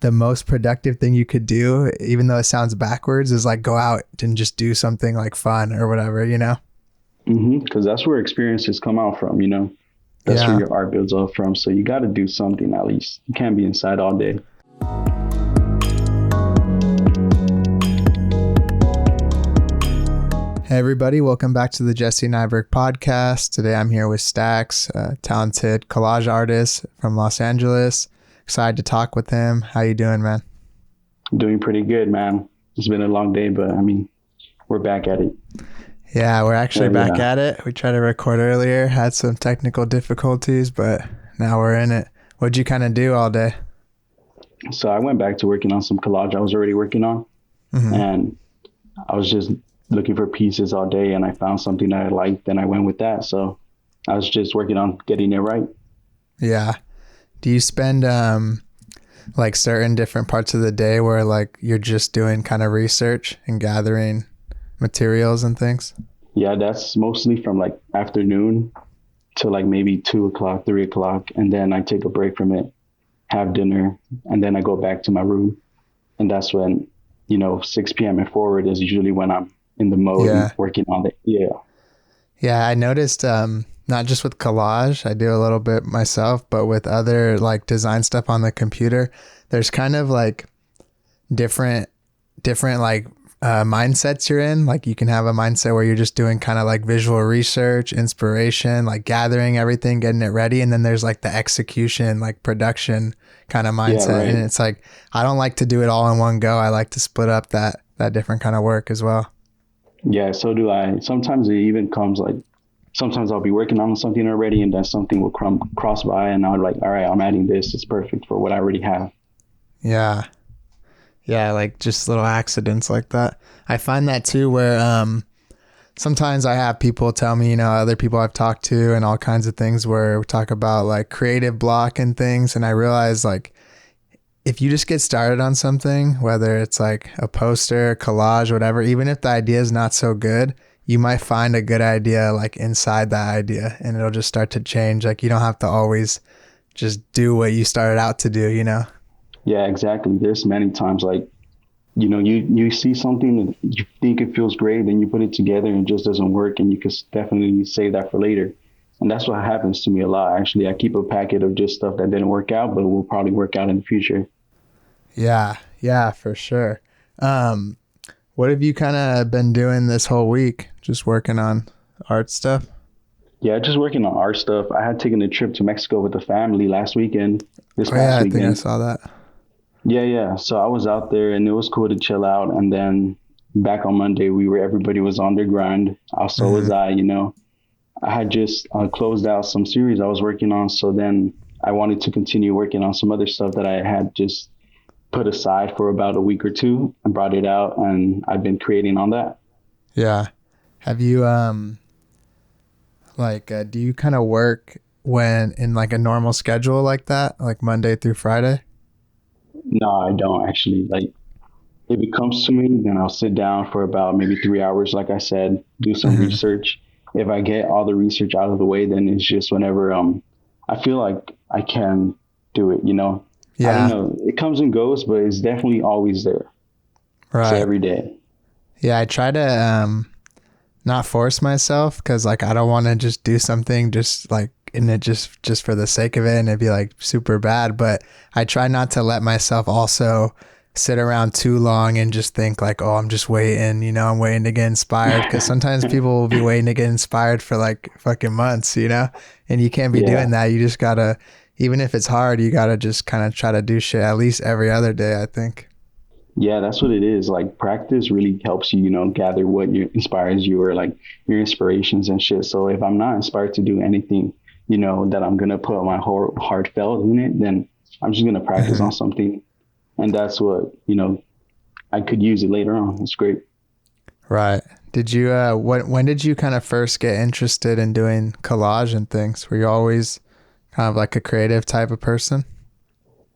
the most productive thing you could do, even though it sounds backwards, is like go out and just do something like fun or whatever, you know? Because that's where experiences come out from, you know? That's where your art builds up from. So you got to do something at least. You can't be inside all day. Hey everybody, welcome back to the Jesse Nyberg Podcast. Today I'm here with Stax, a talented collage artist from Los Angeles. Excited to talk with him. How you doing, man? Doing pretty good, man. It's been a long day, but I mean, we're back at it. Yeah, we're actually back at it. We tried to record earlier, had some technical difficulties, but now we're in it. What'd you kind of do all day? So I went back to working on some collage I was already working on, and I was just looking for pieces all day, and I found something that I liked, and I went with that. So I was just working on getting it right. Yeah. Do you spend like certain different parts of the day where like you're just doing kind of research and gathering materials and things? Yeah, that's mostly from like afternoon to like maybe 2 o'clock, 3 o'clock. And then I take a break from it, have dinner, and then I go back to my room. And that's when, 6 p.m. and forward is usually when I'm in the mode and working on it. Yeah, I noticed not just with collage, I do a little bit myself, but with other like design stuff on the computer, there's kind of like different like mindsets you're in. Like you can have a mindset where you're just doing kind of like visual research, inspiration, like gathering everything, getting it ready. And then there's like the execution, like production kind of mindset. Yeah, right. And it's like, I don't like to do it all in one go. I like to split up that different kind of work as well. Yeah, so do I. Sometimes it even comes like, sometimes I'll be working on something already and then something will cross by and I'm like, all right, I'm adding this. It's perfect for what I already have. Yeah. Yeah, like just little accidents like that. I find that too where sometimes I have people tell me, other people I've talked to and all kinds of things where we talk about like creative block and things. And I realize like, if you just get started on something, whether it's like a poster, collage, whatever, even if the idea is not so good, you might find a good idea like inside that idea and it'll just start to change. Like you don't have to always just do what you started out to do, Yeah, exactly. There's many times like, you see something and you think it feels great, then you put it together and it just doesn't work, and you can definitely save that for later. And that's what happens to me a lot. Actually, I keep a packet of just stuff that didn't work out, but will probably work out in the future. Yeah, for sure. What have you kind of been doing this whole week? Just working on art stuff? Yeah, just working on art stuff. I had taken a trip to Mexico with the family last weekend. This past weekend. I think I saw that. Yeah. So I was out there and it was cool to chill out. And then back on Monday, everybody was on their grind. So was I, I had just closed out some series I was working on. So then I wanted to continue working on some other stuff that I had just put aside for about a week or two. I brought it out and I've been creating on that. Yeah. Have you, do you kind of work when in like a normal schedule like that, like Monday through Friday? No, I don't actually. Like if it comes to me, then I'll sit down for about maybe 3 hours. Like I said, do some research. If I get all the research out of the way, then it's just whenever, I feel like I can do it, Yeah. I don't know. It comes and goes, but it's definitely always there. Right. So every day. Yeah. I try to, not force myself because like I don't want to just do something just like in it just for the sake of it and it'd be like super bad, but I try not to let myself also sit around too long and just think like, oh, I'm just waiting, I'm waiting to get inspired, because sometimes people will be waiting to get inspired for like fucking months, and you can't be doing that. You just gotta, even if it's hard, you gotta just kind of try to do shit at least every other day, I think. Yeah, that's what it is. Like practice really helps you, gather what inspires you or like your inspirations and shit. So if I'm not inspired to do anything, that I'm going to put my whole heartfelt in it, then I'm just going to practice on something. And that's what, I could use it later on. It's great. Right. Did you, when did you kind of first get interested in doing collage and things? Were you always kind of like a creative type of person?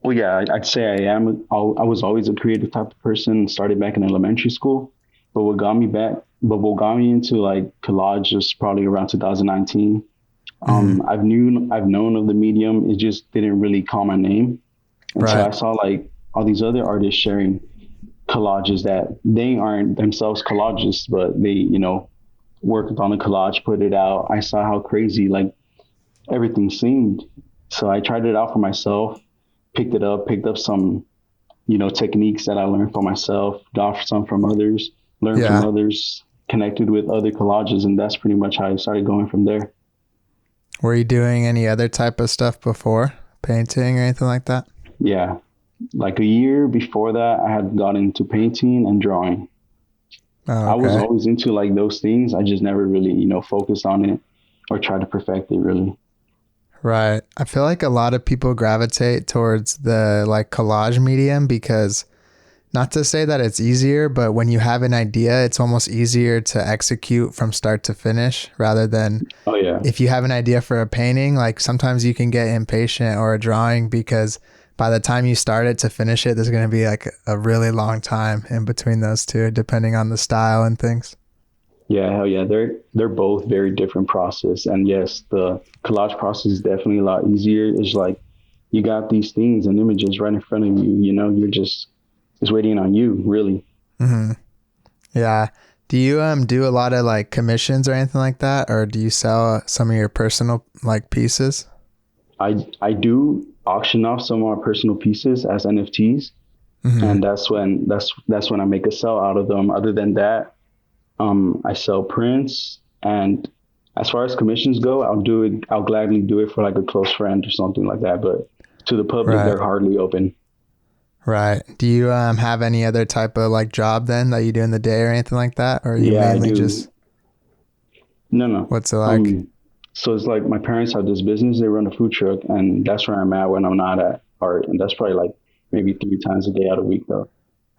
Well, yeah, I'd say I am. I was always a creative type of person. Started back in elementary school, but what got me into like collage was probably around 2019. I've known of the medium. It just didn't really call my name until I saw like all these other artists sharing collages that they aren't themselves collagists, but they, worked on a collage, put it out. I saw how crazy like everything seemed. So I tried it out for myself, picked up some, techniques that I learned for myself, got some from others, learned from others, connected with other collages. And that's pretty much how I started going from there. Were you doing any other type of stuff before, painting or anything like that? Yeah. Like a year before that, I had got into painting and drawing. Oh, okay. I was always into like those things. I just never really, focused on it or tried to perfect it really. Right. I feel like a lot of people gravitate towards the like collage medium because, not to say that it's easier, but when you have an idea, it's almost easier to execute from start to finish rather than if you have an idea for a painting, like sometimes you can get impatient, or a drawing, because by the time you start it to finish it, there's going to be like a really long time in between those two, depending on the style and things. Yeah, hell yeah. They're both very different process. And yes, the collage process is definitely a lot easier. It's like you got these things and images right in front of you, you're just it's waiting on you, really. Mm-hmm. Yeah. Do you do a lot of like commissions or anything like that, or do you sell some of your personal like pieces? I do auction off some of my personal pieces as NFTs, and that's when I make a sell out of them. Other than that, I sell prints, and as far as commissions go, I'll gladly do it for like a close friend or something like that. But to the public, they're hardly open. Right. Do you have any other type of like job then that you do in the day or anything like that? Or are you mainly just... No. What's it like? So it's like my parents have this business. They run a food truck, and that's where I'm at when I'm not at art. And that's probably like maybe 3 times a day out of the week though.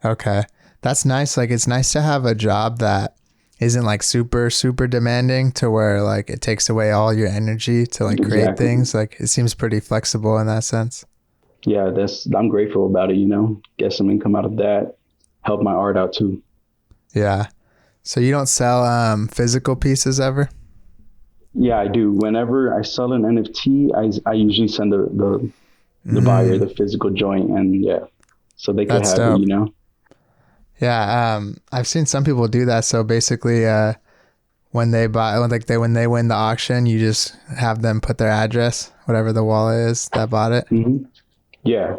Okay. That's nice. Like it's nice to have a job that isn't like super, super demanding to where like it takes away all your energy to like create things. Like it seems pretty flexible in that sense. Yeah, I'm grateful about it, get some income out of that, help my art out too. Yeah. So you don't sell physical pieces ever? Yeah, I do. Whenever I sell an NFT, I usually send the buyer the physical joint, and so they could have dope. It, Yeah, I've seen some people do that. So basically, when they win the auction, you just have them put their address, whatever the wallet is that bought it. Mm-hmm. Yeah.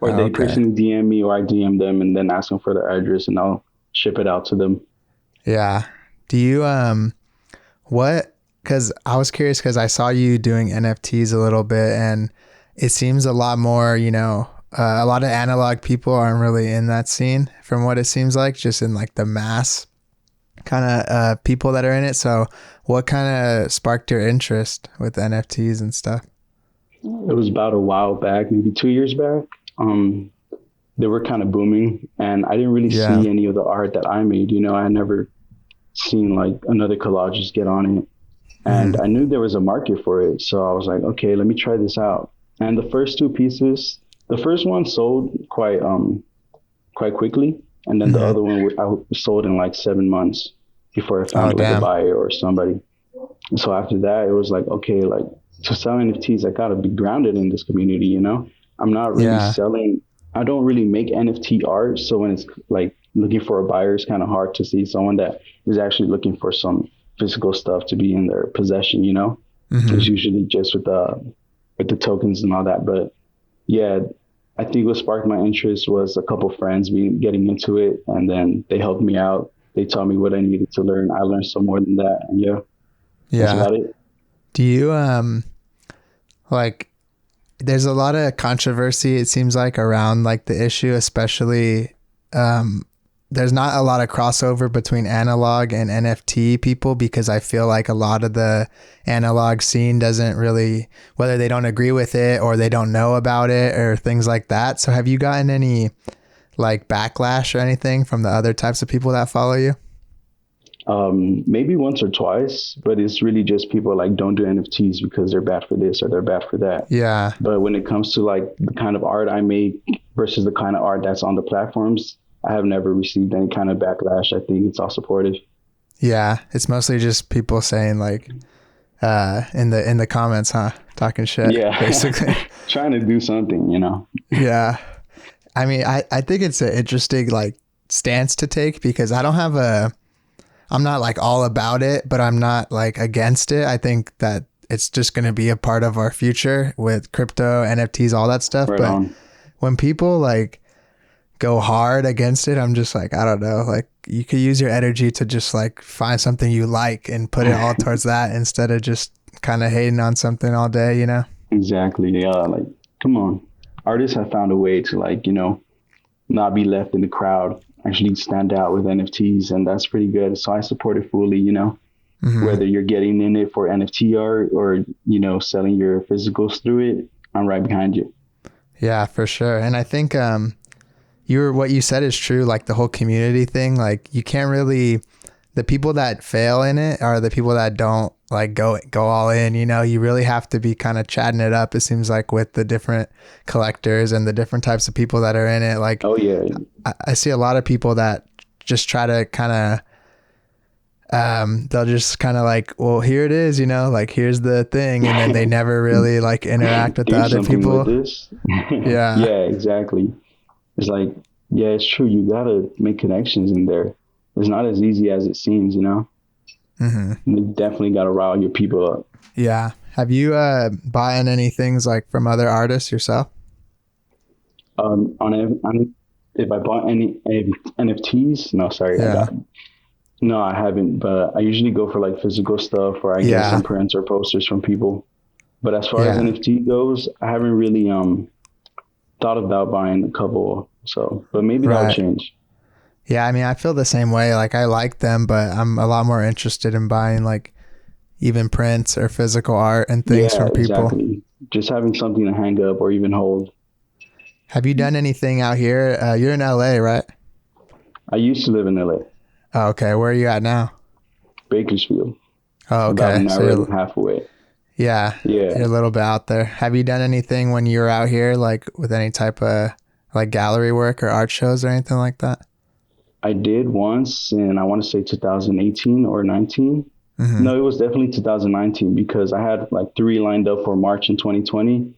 Or they personally DM me, or I DM them and then ask them for their address, and I'll ship it out to them. Yeah. Do you, cause I was curious cause I saw you doing NFTs a little bit, and it seems a lot more, a lot of analog people aren't really in that scene from what it seems like, just in like the mass kind of people that are in it. So what kind of sparked your interest with NFTs and stuff? It was about a while back, maybe 2 years back. They were kind of booming, and I didn't really see any of the art that I made. I never seen like another collages get on it, and I knew there was a market for it. So I was like, okay, let me try this out. And the first 2 pieces, the first one sold quite quickly, and then the other one I sold in like 7 months before I found like a buyer or somebody. So after that, it was like, okay, like to sell NFTs, I gotta be grounded in this community. I'm not really selling. I don't really make NFT art, so when it's like looking for a buyer, it's kind of hard to see someone that is actually looking for some physical stuff to be in their possession. It's usually just with the tokens and all that. But yeah, I think what sparked my interest was a couple friends getting into it, and then they helped me out. They taught me what I needed to learn. I learned some more than that, and that's about it. Do you like? There's a lot of controversy, it seems like, around like the issue, especially there's not a lot of crossover between analog and NFT people, because I feel like a lot of the analog scene doesn't really, whether they don't agree with it or they don't know about it or things like that. So have you gotten any like backlash or anything from the other types of people that follow you? Maybe once or twice, but it's really just people like, don't do NFTs because they're bad for this or they're bad for that. Yeah. But when it comes to like the kind of art I make versus the kind of art that's on the platforms, I have never received any kind of backlash. I think it's all supportive. Yeah. It's mostly just people saying like, in the comments, talking shit. Yeah. Basically. Trying to do something, Yeah. I mean, I think it's an interesting like stance to take because I'm not like all about it, but I'm not like against it. I think that it's just going to be a part of our future with crypto, NFTs, all that stuff. Right but on. when people like go hard against it, I'm just like, I don't know, like you could use your energy to just like find something you like and put it all towards that instead of just kind of hating on something all day, you know? Exactly. Yeah. Like, come on. Artists have found a way to like, not be left in the crowd, actually stand out with NFTs. And that's pretty good. So I support it fully, whether you're getting in it for NFT art or, selling your physicals through it, I'm right behind you. Yeah, for sure. And I think, what you said is true. Like the whole community thing, like you can't really, the people that fail in it are the people that don't like go all in, you really have to be kind of chatting it up. It seems like with the different collectors and the different types of people that are in it. Like, oh yeah, I see a lot of people that just try to kind of, they'll just kind of like, well, here it is, like, here's the thing. And then they never really like interact with the other people. With this. Yeah. Yeah, exactly. It's like, yeah, it's true. You got to make connections in there. It's not as easy as it seems, You definitely got to rile your people up. Yeah. Have you buying any things like from other artists yourself? If I bought any NFTs, no, sorry. Yeah. No, I haven't, but I usually go for like physical stuff or I get some prints or posters from people. But as far as NFT goes, I haven't really thought about buying a couple. So, but maybe that'll change. Yeah, I mean, I feel the same way. Like I like them, but I'm a lot more interested in buying like even prints or physical art and things from people. Exactly. Just having something to hang up or even hold. Have you done anything out here? You're in LA, right? I used to live in LA. Oh, okay. Where are you at now? Bakersfield. Oh, okay. About an hour and a half away. Yeah. You're a little bit out there. Have you done anything when you were out here, like with any type of like gallery work or art shows or anything like that? I did once, and I want to say 2018 or 19. Mm-hmm. No, it was definitely 2019 because I had like 3 lined up for March in 2020.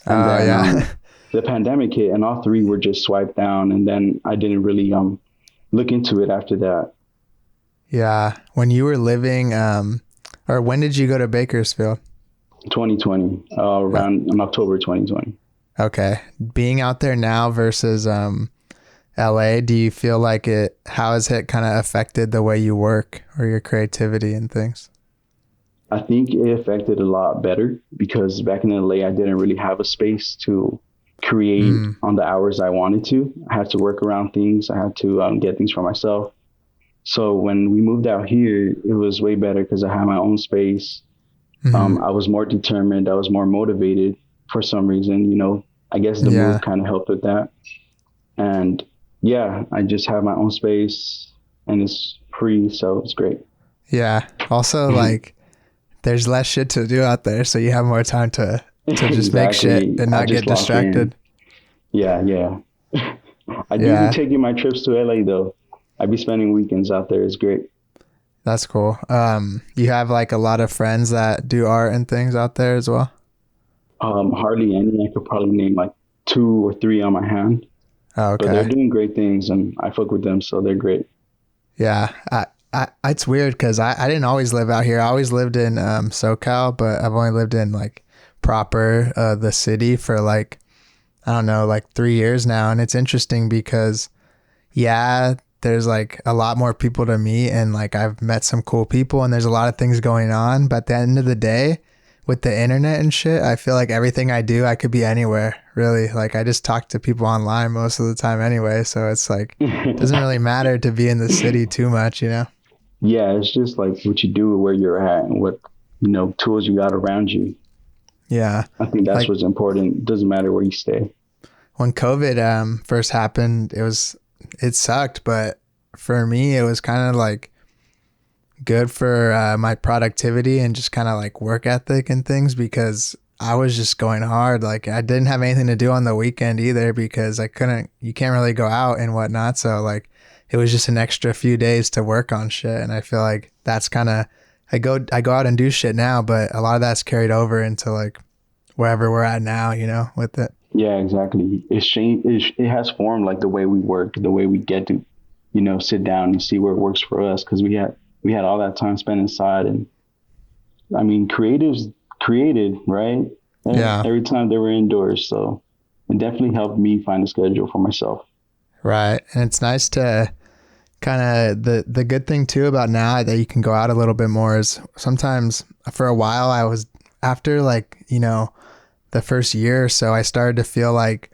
And then, the pandemic hit, and all 3 were just swiped down, and then I didn't really look into it after that. Yeah. When you were living, or when did you go to Bakersfield? 2020, around in October 2020. Okay. Being out there now versus LA, do you feel like how has it kind of affected the way you work or your creativity and things? I think it affected a lot better because back in LA, I didn't really have a space to create on the hours I wanted to. I had to work around things. I had to get things for myself. So when we moved out here, it was way better because I had my own space. I was more determined. I was more motivated for some reason, I guess the move kind of helped with that. And yeah, I just have my own space and it's free. So it's great. Yeah. Also like there's less shit to do out there. So you have more time to just make shit and not get distracted. Yeah. I do be taking my trips to LA though. I'd be spending weekends out there. It's great. That's cool. You have like a lot of friends that do art and things out there as well? Hardly any. I could probably name like 2 or 3 on my hand. Oh, okay. But they're doing great things and I fuck with them. So they're great. Yeah. It's weird because I didn't always live out here. I always lived in SoCal, but I've only lived in like proper the city for like, I don't know, like 3 years now. And it's interesting because there's like a lot more people to meet and like I've met some cool people and there's a lot of things going on. But at the end of the day, with the internet and shit, I feel like everything I do, I could be anywhere, really. Like I just talk to people online most of the time anyway. So it's like, it doesn't really matter to be in the city too much, Yeah, it's just like what you do where you're at and what, tools you got around you. Yeah. I think that's what's important. It doesn't matter where you stay. When COVID first happened, it sucked, but for me, it was kind of like good for my productivity and just kind of like work ethic and things because I was just going hard. Like I didn't have anything to do on the weekend either because you can't really go out and whatnot. So like it was just an extra few days to work on shit. And I feel like that's kind of, I go out and do shit now, but a lot of that's carried over into like wherever we're at now, with it. Yeah, exactly. It's changed. It has formed like the way we work, the way we get to, sit down and see where it works for us. Because we had all that time spent inside, and I mean, creatives created, right? And Yeah. every time they were indoors, so it definitely helped me find a schedule for myself. Right. And it's nice to kind of the good thing too about now that you can go out a little bit more is sometimes for a while I was after like, the first year or so, I started to feel like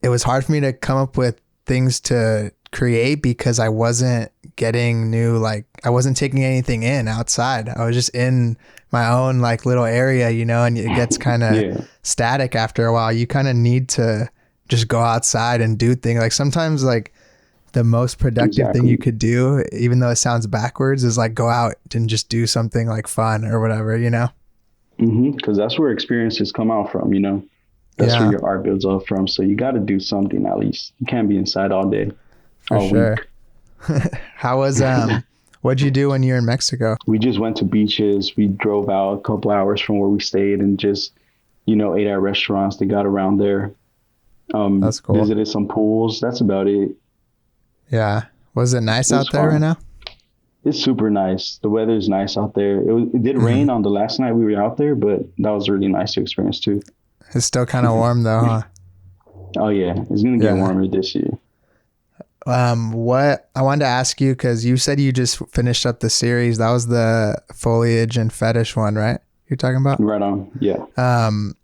it was hard for me to come up with things to create because I wasn't getting new, like I wasn't taking anything in outside. I was just in my own like little area, and it gets kind of Yeah, static after a while. You kind of need to just go outside and do things. Like sometimes like the most productive thing you exactly. could do, even though it sounds backwards, is like go out and just do something like fun or whatever. Because that's where experiences come out from. That's where Yeah, your art builds up from. So you got to do something at least. You can't be inside all day, for all week. sure. How was what'd you do when you were in Mexico? We just went to beaches. We drove out a couple hours from where we stayed and just, ate at restaurants that got around there. That's cool. Visited some pools. That's about it. Yeah. Was it nice It was out there right fun. now? It's super nice. The weather is nice out there. It did Hmm. rain on the last night we were out there, but that was really nice to experience too. It's still kind of warm though, huh? Oh yeah, it's gonna get Yeah. warmer this year. What I wanted to ask you, because you said you just finished up the series. That was the foliage and fetish one, right? You're talking about? Right on. Yeah. Um,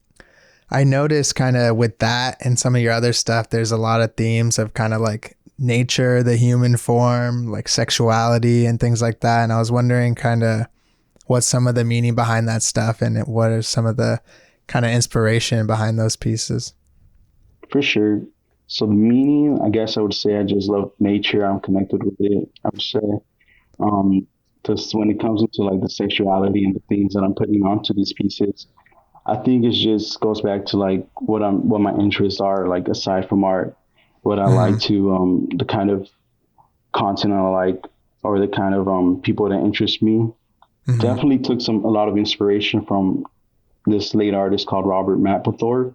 I noticed kind of with that and some of your other stuff, there's a lot of themes of kind of like nature, the human form, like sexuality and things like that. And I was wondering kind of what's some of the meaning behind that stuff and what are some of the kind of inspiration behind those pieces. For sure. So the meaning, I guess I would say I just love nature. I'm connected with it. I would say, um, just when it comes into like the sexuality and the things that I'm putting onto these pieces, I think it just goes back to like what my interests are, like aside from art, what I like Hmm. to, the kind of content I like, or the kind of people that interest me. Hmm. Definitely took a lot of inspiration from this late artist called Robert Mapplethorpe,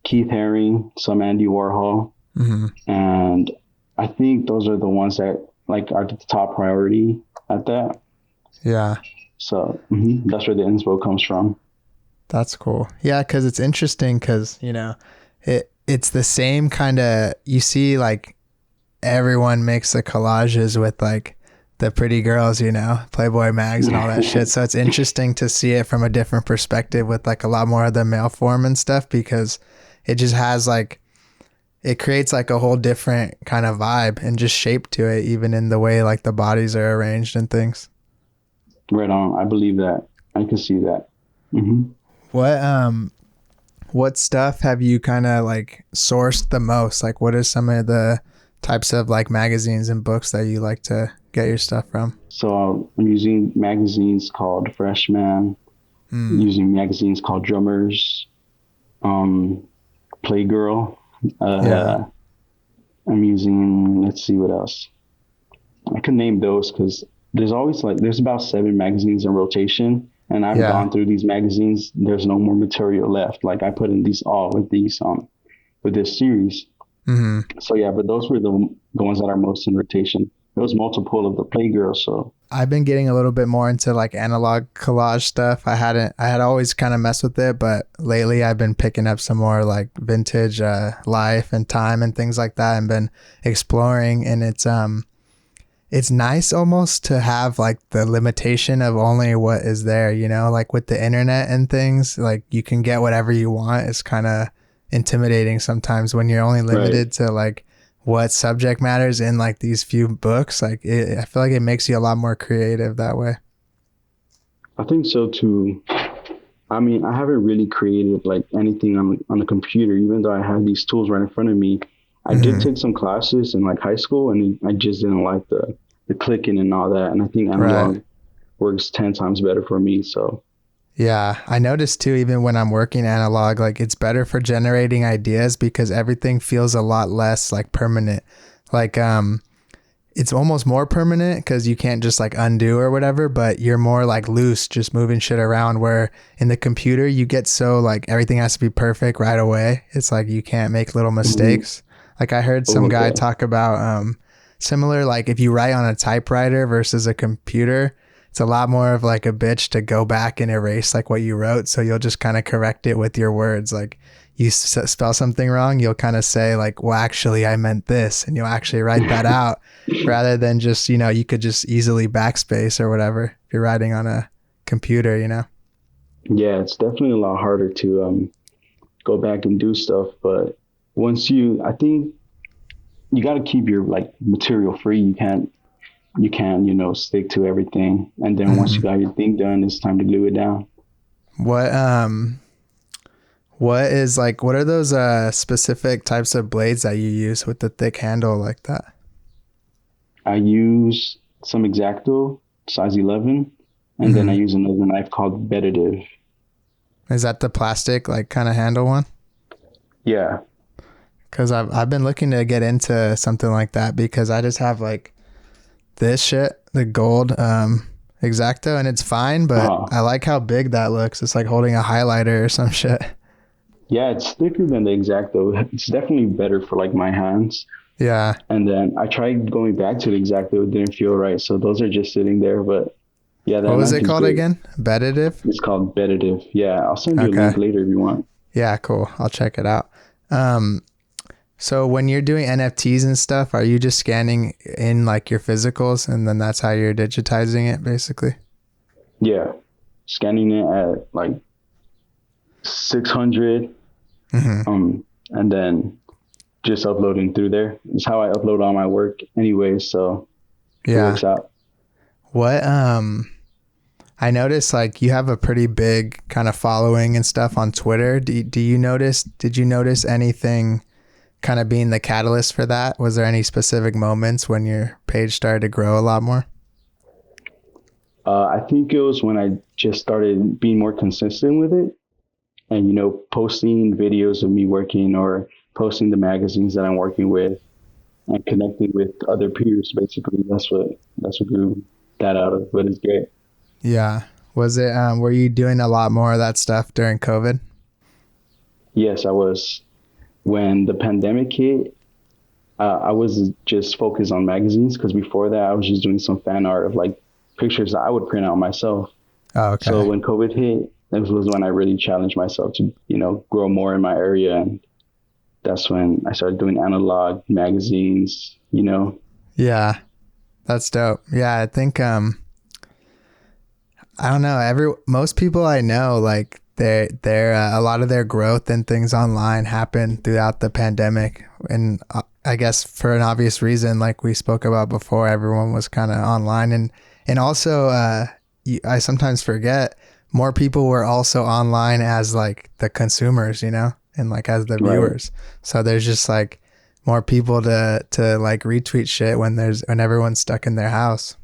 Keith Haring, some Andy Warhol, Hmm. and I think those are the ones that like are the top priority at that. Yeah. So that's where the inspo comes from. That's cool. Yeah, because it's interesting because, it's the same kind of, you see like everyone makes the collages with like the pretty girls, Playboy mags and all that shit. So it's interesting to see it from a different perspective with like a lot more of the male form and stuff because it just has like, it creates like a whole different kind of vibe and just shape to it, even in the way like the bodies are arranged and things. Right on. I believe that. I can see that. hmm What, what stuff have you kind of like sourced the most? Like, what are some of the types of like magazines and books that you like to get your stuff from? So I'm using magazines called Freshman, Hmm. using magazines called Drummers, um, Playgirl. Yeah. Uh, I'm using, let's see what else. I could name those because there's about 7 magazines in rotation, and I've Yeah. gone through these magazines. There's no more material left. Like I put in these all with this series. Hmm. So yeah, but those were the ones that are most in rotation. There was multiple of the Playgirl, so I've been getting a little bit more into like analog collage stuff. I had always kind of messed with it, but lately I've been picking up some more like vintage life and time and things like that and been exploring. And it's nice almost to have like the limitation of only what is there, like with the internet and things, like you can get whatever you want. It's kind of intimidating sometimes when you're only right. limited to like what subject matters in like these few books. Like I feel like it makes you a lot more creative that way. I think so too. I mean, I haven't really created like anything on the computer, even though I have these tools right in front of me. I did Hmm. take some classes in like high school, and I just didn't like the clicking and all that. And I think Right. analog works 10 times better for me. So Yeah. I noticed too, even when I'm working analog, like it's better for generating ideas because everything feels a lot less like permanent. Like, it's almost more permanent because you can't just like undo or whatever, but you're more like loose, just moving shit around, where in the computer you get so like everything has to be perfect right away. It's like you can't make little mistakes. Like I heard some guy talk about similar, like if you write on a typewriter versus a computer, it's a lot more of like a bitch to go back and erase like what you wrote. So you'll just kind of correct it with your words. Like you spell something wrong, you'll kind of say like, well, actually I meant this, and you'll actually write that out rather than just, you know, you could just easily backspace or whatever if you're writing on a computer, you know? Yeah, it's definitely a lot harder to go back and do stuff. But once I think you got to keep your like material free. You can't, you know, stick to everything. And then once you got your thing done, it's time to glue it down. What are those specific types of blades that you use with the thick handle like that? I use some X-Acto size 11, and then I use another knife called Betative. Is that the plastic like kind of handle one? Yeah. Because I've been looking to get into something like that, because I just have like this shit, the gold X-Acto, and it's fine, but I like how big that looks. It's like holding a highlighter or some shit. Yeah, it's thicker than the X-Acto. It's definitely better for like my hands. Yeah. And then I tried going back to the X-Acto. It didn't feel right. So those are just sitting there. But yeah. What was it called again? Betative? It's called Betative. Yeah. I'll send you a link later if you want. Yeah, cool. I'll check it out. So when you're doing NFTs and stuff, are you just scanning in like your physicals and then that's how you're digitizing it basically? Yeah. Scanning it at like 600. And then just uploading through there. It's how I upload all my work anyway, so it works out. What I noticed like you have a pretty big kind of following and stuff on Twitter. Did you notice anything kind of being the catalyst for that? Was there any specific moments when your page started to grow a lot more? I think it was when I just started being more consistent with it. And, you know, posting videos of me working or posting the magazines that I'm working with and connecting with other peers, basically. That's what grew that out of, but it's great. Yeah. Was it, were you doing a lot more of that stuff during COVID? Yes, I was. When the pandemic hit, I was just focused on magazines, because before that I was just doing some fan art of like pictures that I would print out myself. Oh, okay. So when COVID hit, that was when I really challenged myself to, you know, grow more in my area. And that's when I started doing analog magazines, you know. Yeah, that's dope. Yeah, I think, I don't know, most people I know, like they're a lot of their growth and things online happened throughout the pandemic. And I guess for an obvious reason, like we spoke about before, everyone was kind of online. And also, I sometimes forget, more people were also online as like the consumers, you know, and like as the viewers. Right. So there's just like more people to like retweet shit when everyone's stuck in their house.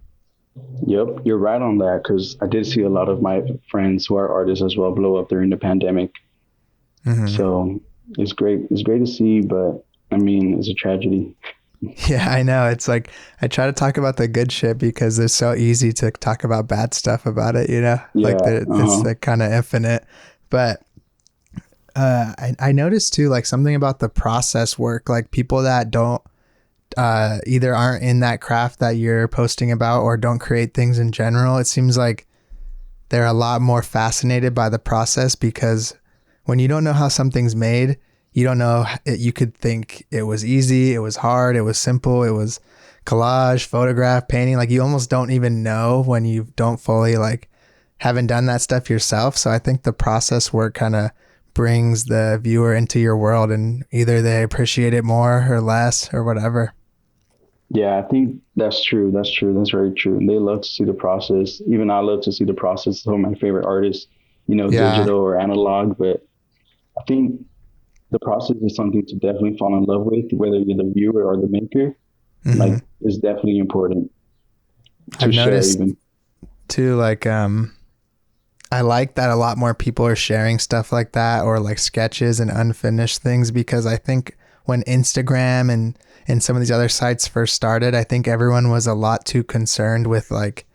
Yep, you're right on that, because I did see a lot of my friends who are artists as well blow up during the pandemic. So it's great. It's great to see, but I mean, it's a tragedy. Yeah, I know. It's like I try to talk about the good shit because it's so easy to talk about bad stuff about it, you know? Yeah, like it's like kind of infinite. But I noticed too, like something about the process work, like people that don't either aren't in that craft that you're posting about or don't create things in general. It seems like they're a lot more fascinated by the process, because when you don't know how something's made, you don't know, you could think it was easy, it was hard, it was simple, it was collage, photograph, painting. Like you almost don't even know when you don't fully like haven't done that stuff yourself. So I think the process work kind of brings the viewer into your world, and either they appreciate it more or less or whatever. Yeah, I think that's true. That's very true. And they love to see the process. Even I love to see the process. Some of my favorite artists, you know, digital or analog, but I think the process is something to definitely fall in love with, whether you're the viewer or the maker. Like, it's definitely important to share. I've noticed too, like, I like that a lot more people are sharing stuff like that, or like sketches and unfinished things, because I think when Instagram and some of these other sites first started, I think everyone was a lot too concerned with like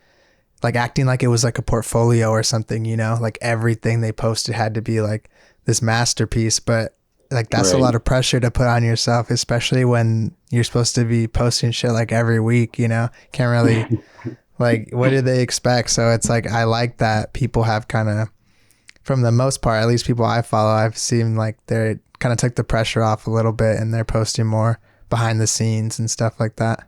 acting like it was like a portfolio or something, you know, like everything they posted had to be like this masterpiece. But like that's a lot of pressure to put on yourself, especially when you're supposed to be posting shit like every week, you know. Can't really like, what do they expect? So it's like, I like that people have kind of, from the most part, at least people I follow, I've seen like they kind of took the pressure off a little bit and they're posting more behind the scenes and stuff like that.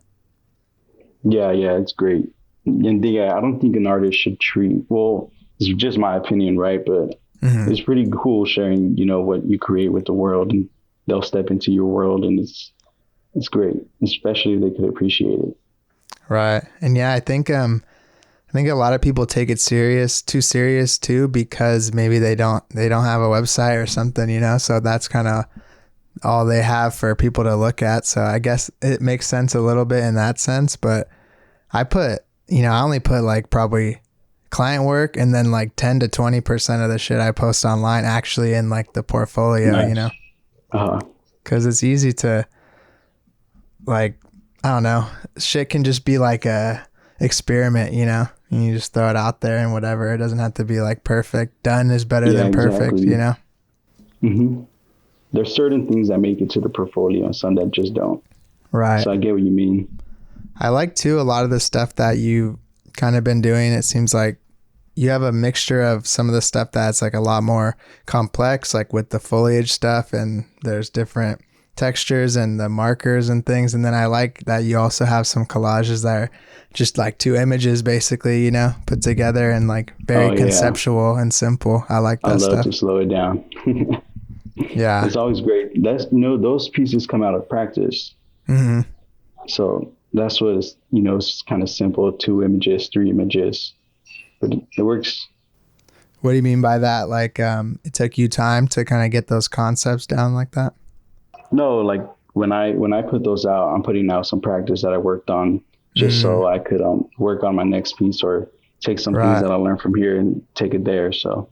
Yeah, it's great. And I don't think an artist should treat, well, it's just my opinion, right? But it's pretty cool sharing, you know, what you create with the world, and they'll step into your world, and it's great, especially if they could appreciate it. Right. And yeah, I think a lot of people take it too serious too, because maybe they don't have a website or something, you know, so that's kind of all they have for people to look at. So I guess it makes sense a little bit in that sense, but I only put like probably client work and then like 10 to 20% of the shit I post online actually in like the portfolio, you know, because it's easy to like, I don't know, shit can just be like a experiment, you know, and you just throw it out there and whatever. It doesn't have to be like perfect. Done is better than perfect, you know? There's certain things that make it to the portfolio and some that just don't. Right. So I get what you mean. I like too, a lot of the stuff that you kind of been doing. It seems like you have a mixture of some of the stuff that's like a lot more complex, like with the foliage stuff, and there's different textures and the markers and things. And then I like that you also have some collages that are just like 2 images basically, you know, put together and like very conceptual and simple. I like that stuff. I love to slow it down. Yeah. It's always great. That's, you know, those pieces come out of practice. So that's what it's, you know, it's kind of simple, 2 images, 3 images, but it works. What do you mean by that? Like, it took you time to kind of get those concepts down like that? No, like when I put those out, I'm putting out some practice that I worked on just so I could work on my next piece or take some things that I learned from here and take it there. So,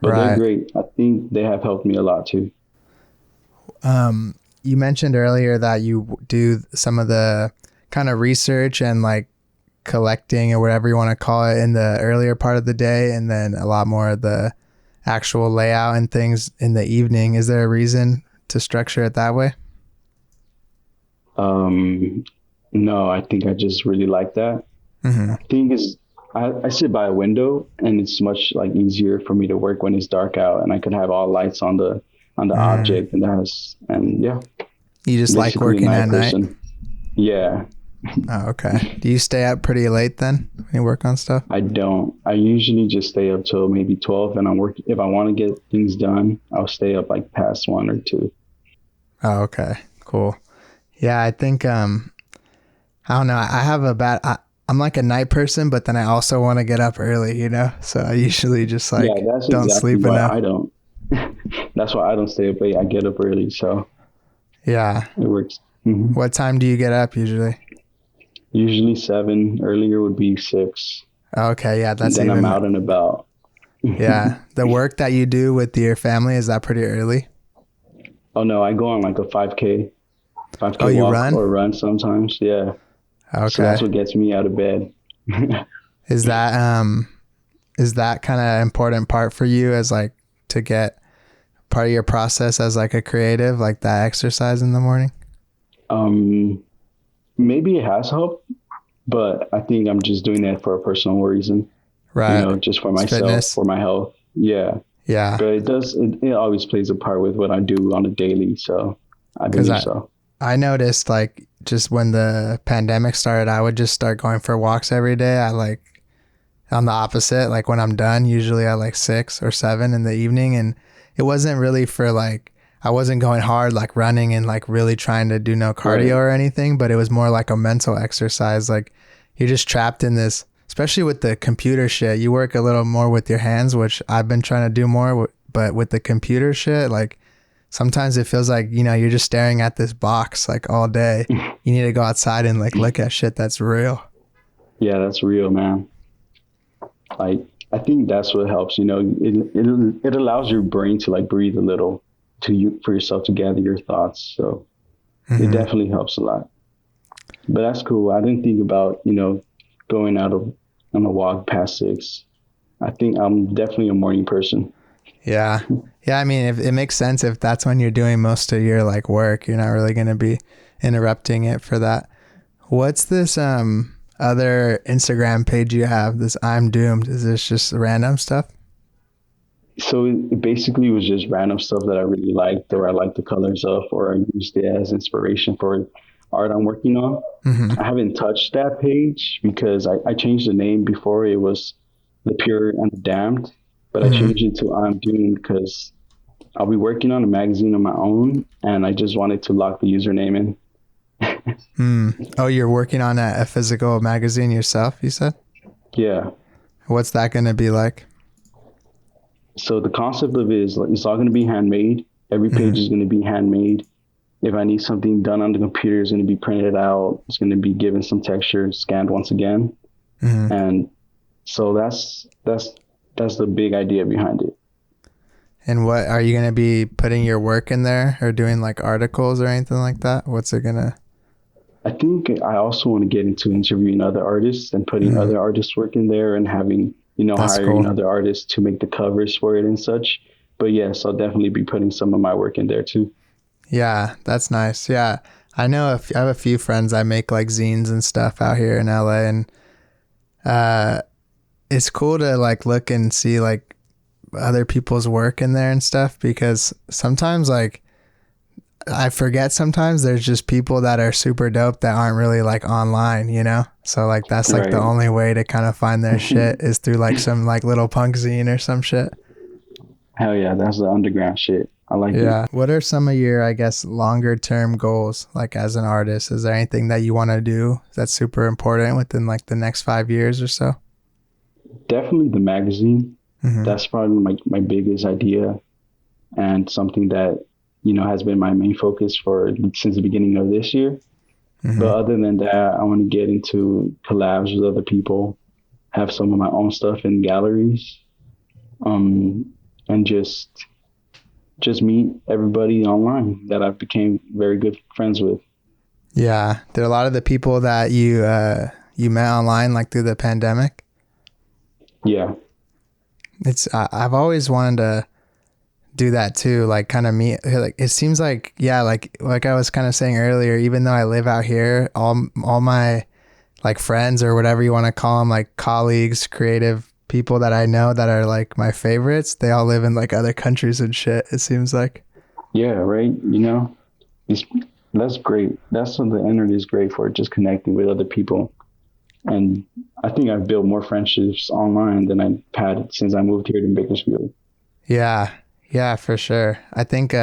but they're great. I think they have helped me a lot too. You mentioned earlier that you do some of the kind of research and like collecting or whatever you want to call it in the earlier part of the day, and then a lot more of the actual layout and things in the evening. Is there a reason to structure it that way? No, I think I just really like that. I think I sit by a window and it's much like easier for me to work when it's dark out and I can have all lights on the object and yeah. You just like working at night? Yeah. Oh, okay. Do you stay up pretty late then when you work on stuff? I don't. I usually just stay up till maybe 12 and I'm working. If I want to get things done, I'll stay up like past 1 or 2. Oh, okay. Cool. Yeah, I think, I don't know. I have I'm like a night person, but then I also want to get up early, you know? So I usually just like don't sleep enough. I don't. That's why I don't stay up late. I get up early. So yeah, it works. What time do you get up usually? Usually 7. Earlier would be 6. Okay, yeah, that's and then I'm out and about. Yeah, the work that you do with your family, is that pretty early? Oh no, I go on like a 5K walk or run sometimes. Yeah. Okay. So that's what gets me out of bed. Is that kind of important part for you as like to get part of your process as like a creative, like that exercise in the morning? Maybe it has helped, but I think I'm just doing that for a personal reason. Right. You know, just for myself, fitness. For my health. Yeah. Yeah. But it always plays a part with what I do on a daily. So I believe so. I noticed like just when the pandemic started, I would just start going for walks every day. I like on the opposite, like when I'm done, usually at like 6 or 7 in the evening. And it wasn't really for like, I wasn't going hard, like running and like really trying to do no cardio or anything, but it was more like a mental exercise. Like you're just trapped in this, especially with the computer shit. You work a little more with your hands, which I've been trying to do more, but with the computer shit, like sometimes it feels like, you know, you're just staring at this box like all day. You need to go outside and like look at shit that's real. Yeah, that's real, man. Like, I think that's what helps, you know, it allows your brain to like breathe a little. for yourself to gather your thoughts. So it definitely helps a lot. But that's cool. I didn't think about, going out on a walk past 6. I think I'm definitely a morning person. Yeah. Yeah. I mean, if it makes sense if that's when you're doing most of your like work, you're not really going to be interrupting it for that. What's this other Instagram page you have? This I'm Doomed. Is this just random stuff? So it basically was just random stuff that I really liked, or I liked the colors of, or I used it as inspiration for art I'm working on. I haven't touched that page because I changed the name. Before it was The Pure and the Damned, but I changed it to I'm Doomed because I'll be working on a magazine of my own, and I just wanted to lock the username in. Oh, you're working on a physical magazine yourself, you said? Yeah. What's that going to be like? So the concept of it is it's all going to be handmade. Every page is going to be handmade. If I need something done on the computer, it's going to be printed out. It's going to be given some texture, scanned once again. And so that's the big idea behind it. And what are you going to be putting your work in there, or doing like articles or anything like that? What's it going to? I think I also want to get into interviewing other artists and putting other artists' work in there, and having, That's hiring cool. other artists to make the covers for it and such. But yes, I'll definitely be putting some of my work in there too. Yeah, that's nice. Yeah. I know I have a few friends that make like zines and stuff out here in LA, and it's cool to like look and see like other people's work in there and stuff, because sometimes like I forget sometimes there's just people that are super dope that aren't really like online, so like that's like the only way to kind of find their shit is through like some like little punk zine or some shit. Hell yeah, that's the underground shit. I like it. Yeah. What are some of your, I guess, longer term goals, like as an artist? Is there anything that you want to do that's super important within like the next 5 years or so? Definitely the magazine. That's probably my biggest idea, and something that, has been my main focus since the beginning of this year. But other than that, I want to get into collabs with other people, have some of my own stuff in galleries, and just meet everybody online that I've became very good friends with. Yeah. There are a lot of the people that you met online like through the pandemic. Yeah. I've always wanted to do that too, like kind of meet, like it seems like, yeah, like I was kind of saying earlier, even though I live out here, all my like friends or whatever you want to call them, like colleagues, creative people that I know that are like my favorites, they all live in like other countries and shit, it seems like. Yeah, right. That's great. That's what the internet is great for, just connecting with other people. And I think I've built more friendships online than I've had since I moved here to Bakersfield. Yeah, for sure. I think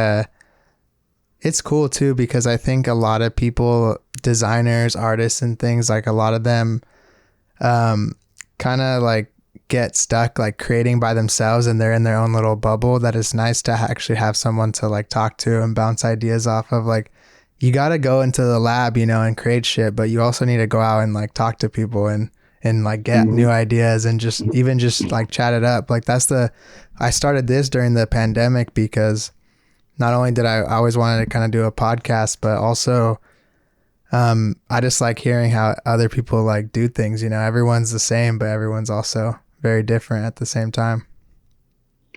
it's cool too, because I think a lot of people, designers, artists and things, like a lot of them kind of like get stuck like creating by themselves, and they're in their own little bubble. That is nice to actually have someone to like talk to and bounce ideas off of. Like you got to go into the lab, and create shit, but you also need to go out and like talk to people and like get new ideas and just even just like chat it up. Like I started this during the pandemic because not only did I always wanted to kind of do a podcast, but also I just like hearing how other people like do things. Everyone's the same, but everyone's also very different at the same time.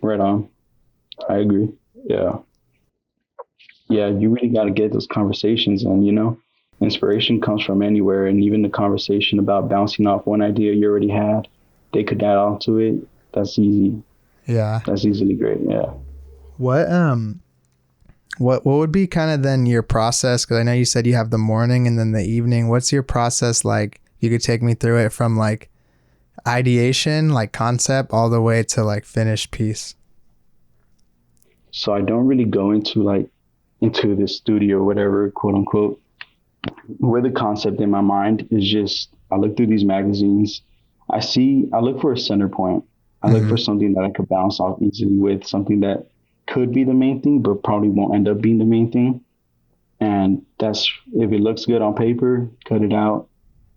Right on. I agree. Yeah. Yeah, you really got to get those conversations, and inspiration comes from anywhere, and even the conversation about bouncing off one idea you already had, they could add on to it. That's easy. Yeah. That's easily great. Yeah. What would be kind of then your process? Because I know you said you have the morning and then the evening. What's your process like? You could take me through it from like ideation, like concept, all the way to like finished piece. So I don't really go into the studio or whatever, quote unquote, where the concept in my mind is just, I look through these magazines. I look for a center point. I look for something that I could bounce off easily with, something that could be the main thing, but probably won't end up being the main thing. And that's, if it looks good on paper, cut it out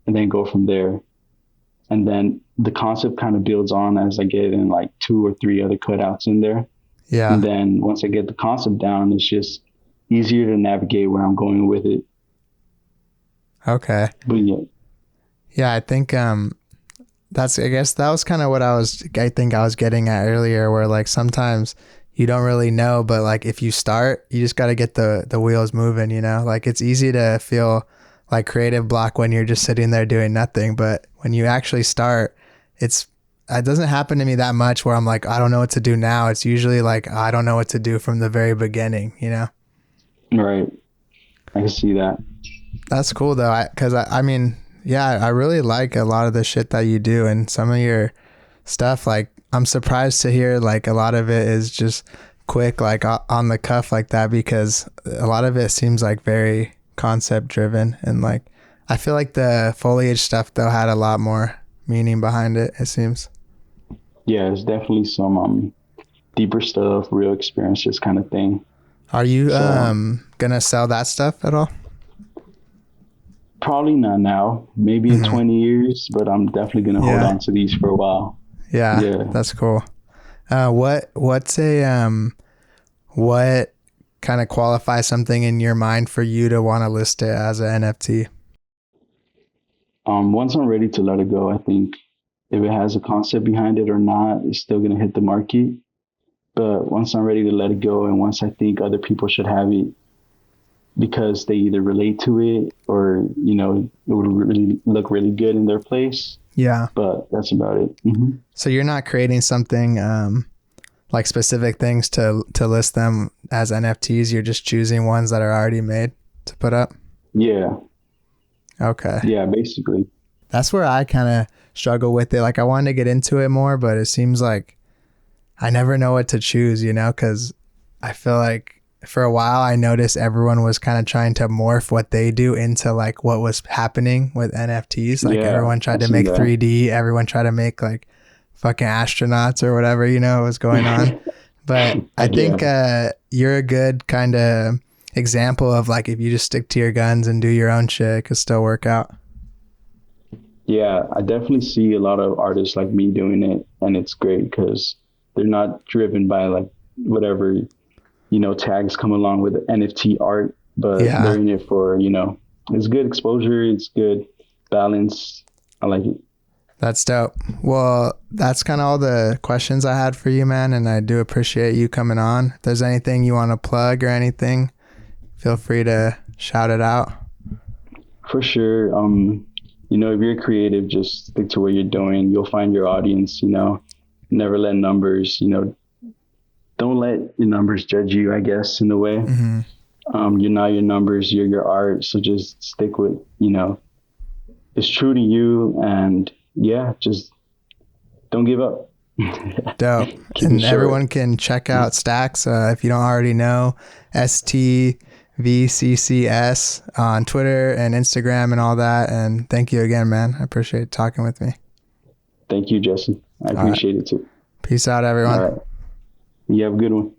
and then go from there. And then the concept kind of builds on as I get in like 2 or 3 other cutouts in there. Yeah. And then once I get the concept down, it's just easier to navigate where I'm going with it. Okay. But yeah. Yeah, I think I guess that was kind of what I think I was getting at earlier, where like sometimes you don't really know, but like if you start, you just got to get the wheels moving, you know? Like it's easy to feel like creative block when you're just sitting there doing nothing, but when you actually start, it doesn't happen to me that much where I'm like, I don't know what to do now. It's usually like, I don't know what to do from the very beginning, you know? Right. I can see that. That's cool though. I mean, yeah, I really like a lot of the shit that you do, and some of your stuff, like I'm surprised to hear like a lot of it is just quick, like on the cuff like that, because a lot of it seems like very concept driven, and like I feel like the foliage stuff though had a lot more meaning behind it seems. Yeah, it's definitely some deeper stuff, real experiences kind of thing. Are you gonna sell that stuff at all? Probably not now, maybe in 20 years, but I'm definitely going to hold on to these for a while. Yeah. That's cool. What kind of qualifies something in your mind for you to want to list it as an NFT? Once I'm ready to let it go, I think if it has a concept behind it or not, it's still going to hit the market. But once I'm ready to let it go, and once I think other people should have it, because they either relate to it or, you know, it would really look really good in their place. Yeah. But that's about it. Mm-hmm. So you're not creating something like specific things to list them as NFTs. You're just choosing ones that are already made to put up? Yeah. Okay. Yeah, basically. That's where I kind of struggle with it. Like I wanted to get into it more, but it seems like I never know what to choose, you know, because I feel like for a while I noticed everyone was kind of trying to morph what they do into like what was happening with NFTs. Like everyone tried to make 3D, everyone tried to make like fucking astronauts or whatever, you know, was going on. But I think you're a good kind of example of like, if you just stick to your guns and do your own shit, it could still work out. Yeah, I definitely see a lot of artists like me doing it, and it's great because they're not driven by like whatever, you know, tags come along with NFT art, but they're in it for, you know, it's good exposure, it's good balance. I like it. That's dope. Well, that's kind of all the questions I had for you, man, and I do appreciate you coming on. If there's anything you want to plug or anything, feel free to shout it out. For sure. You know, if you're creative, just stick to what you're doing. You'll find your audience, you know, never let numbers, you know, don't let your numbers judge you, I guess, in a way. Mm-hmm. You're not your numbers, you're your art. So just stick with, you know, it's true to you. And yeah, just don't give up. Dope. And everyone can check out Stacks if you don't already know. Stvccs on Twitter and Instagram and all that. And thank you again, man. I appreciate talking with me. Thank you, Jesse. I appreciate it too. Peace out, everyone. All right. You have a good one.